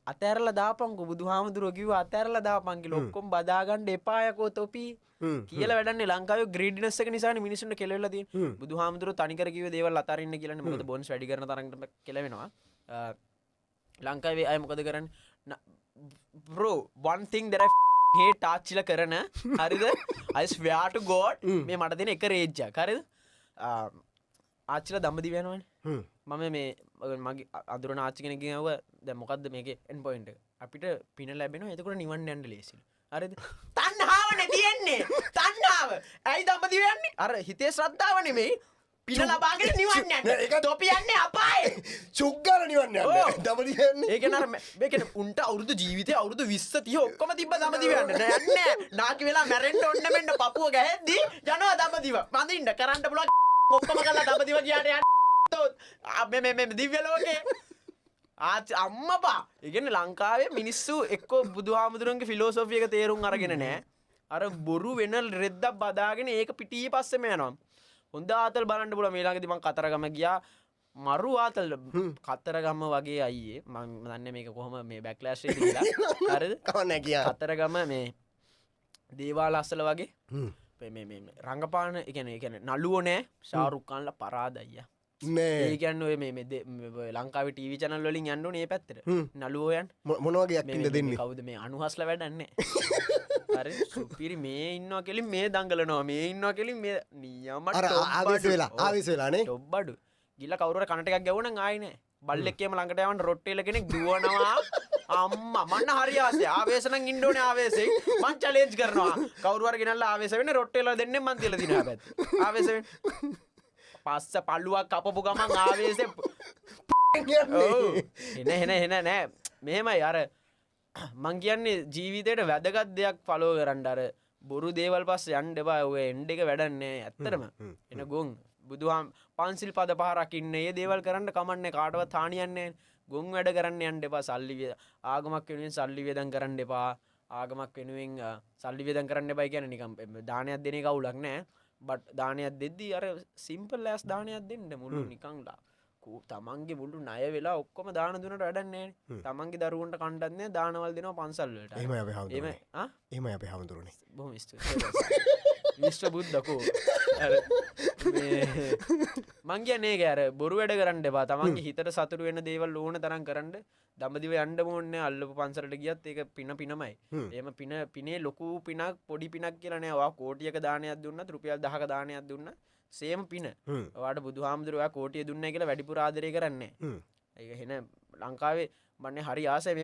අතෑරලා දාපන්කෝ බුදුහාමුදුරුවෝ කිව්වා අතෑරලා දාපන් කියලා ඔක්කොම බදා ගන්න එපායකෝ තොපි කියලා වැඩන්නේ ලංකාවේ ග්‍රීඩිනස් එක නිසානේ මිනිස්සුන්ට කෙලවෙලා තියෙන්නේ බුදුහාමුදුරුවෝ තනිකර කිව්වේ දේවල් අතරින්න කියලානේ මොකද බොන්ස් වැඩි කරන තරඟට කෙලවෙනවා ලංකාවේ අය මොකද කරන්නේ bro one thing that I hate ආච්චිලා කරන හරිද I swear to god මේ මට දෙන එක රේජ්ජක් හරිද ආච්චිලා දඹදිව යනවනේ මම මේ මගේ අඳුරන ආච්චි කෙනෙක් ගියව දැන් මොකද්ද මේකේ එන්ඩ් පොයින්ට් එක අපිට පින ලැබෙනවා එතකොට නිවන් යන්න ලේසියි හරිද තණ්හාවනේ තියෙන්නේ තණ්හාව ඇයි දඹදිව යන්නේ අර හිතේ ශ්‍රද්ධාව නෙමෙයි පින ලබාගෙන නිවන් යන්න තොපි යන්නේ අපායේ චුග්ගල නිවන් යන්න දඹදිව යන්නේ ඒක නර මේකනේ උන්ට අවුරුදු ජීවිතේ අවුරුදු 20 30 ඔක්කොම තිබ්බ දඹදිව යන්න යන්නේ නාකි වෙලා මැරෙන්න ඕන්න මෙන්න පපුව ගැහෙද්දි යනවා දඹදිව මඳින්න කරන්න පුළුවන් ඔක්කොම කරලා දඹදිව ගියාට යන්න මේ දිව්‍ය ලෝකේ අම්මපා ඒ කියන්නේ ලංකාවේ මිනිස්සු එක්ක බුදුහාමුදුරන්ගේ ෆිලොසොෆි එක තේරුම් අරගෙන නැහැ අර බොරු වෙන රෙද්දක් බදාගෙන ඒක පිටියේ පස්සෙම යනවා හොඳ ආතල් බලන්න පුළුවන් මේ ළඟදී මං කතරගම ගියා මරු ආතල් කතරගම වගේ අයියේ මම දන්නේ මේක කොහොම මේ බෑක්ලෑෂ් එකේ දීලා හරිද කවන්නේ ගියා කතරගම මේ දේවාල අසල වගේ මේ රංගපාන ඒ කියන්නේ නළුවෝ නෑ ෂාරුක් ඛාන්ලා පරාද අයියා නෑ ඒ කියන්නේ ඔය මේ ලංකාවේ ටීවී channel වලින් යන්න ඕනේ මේ පැත්තට නළුවෝ යන්න මොන වගේ ඇක්ටින්ග්ද දෙන්නේ කවුද මේ අනුහස්ලා වැඩන්නේ හරි සුපිරි මේ ඉන්නවා කෙලින් මේ දඟලනවා මේ ඉන්නවා කෙලින් මේ නියම ආවේශ වෙලානේ ටොබ්බඩු ගිල්ල කවුරුර කනට එකක් ගැවුණා නම් ආයි නෑ බල්ලෙක්කේම ළඟට යවන්න රොට්ටේල කෙනෙක් දුවනවා අම්මා මන්න හරි ආසයි ආවේශ නම් ඉන්න ඕනේ ආවේශෙන් මං චැලෙන්ජ් කරනවා කවුරු හරි ගෙනල්ලා ආවේශ වෙන්නේ රොට්ටේල දෙන්නෙන් මං තියලා දිනවා පැත්ත ආවේශ වෙන්නේ පස්ස පල්ලුවක් කපපු ගමන් ආවේශෙ එන නෑ මෙහෙමයි අර මං කියන්නේ ජීවිතේට වැදගත් දෙයක් ෆලෝ කරන්න අර බොරු දේවල් පස්සේ යන්න එපා ඔය එන්ඩ් එක වැඩක් නෑ ඇත්තටම එන ගොන් බුදුහාම පන්සිල් පද පහ රකින්න මේ දේවල් කරන්න කමන්නේ කාටවත් හානියක් නෑ ගොන් වැඩ කරන්න යන්න එපා ආගමක් වෙනුවෙන් සල්ලි වේදම් කරන්න එපා ආගමක් වෙනුවෙන් සල්ලි වේදම් කරන්න එපා කියන්නේ නිකන් දානයක් දෙන එක අවුලක් නෑ බට් දානයක් දෙද්දී අර සිම්පල් ඇස් දානයක් දෙන්න මුළු නිකන් තමන්ගේ මුළු ණය වෙලා ඔක්කොම දාන දුන්නට වැඩක් නෑනේ තමන්ගේ දරුවන්ට කණ්ඩක් නෑ දානවල් දෙනවා පන්සල් වලට එහෙමයි අපි හවුදුරනේ එහෙමයි අපි හවුදුරනේ බොහොම ස්තුතියි විශ්ව බුද්ධකෝ මං කියන්නේ ඒක අර බොරු වැඩ කරන්න එපා තමන්ගේ හිතට සතුටු වෙන දේවල් ඕන තරම් කරන්න දඹදිව යන්න ඕනේ අල්ලපු පන්සලට ගියත් ඒක පිනමයි එහෙම පිනේ ලොකු පිනක් පොඩි පිනක් කියලා නෑ ඔයා කෝටියක දානයක් දුන්නත් රුපියල් 10ක දානයක් දුන්නත් සේම පින ඔයාට බුදුහාමුදුරුවෝ ඔයා කෝටිය දුන්නයි කියලා වැඩිපුර ආදරය කරන්නේ නෑ ඒක එහෙන ලංකාවේ මන්නේ හරි ආසයි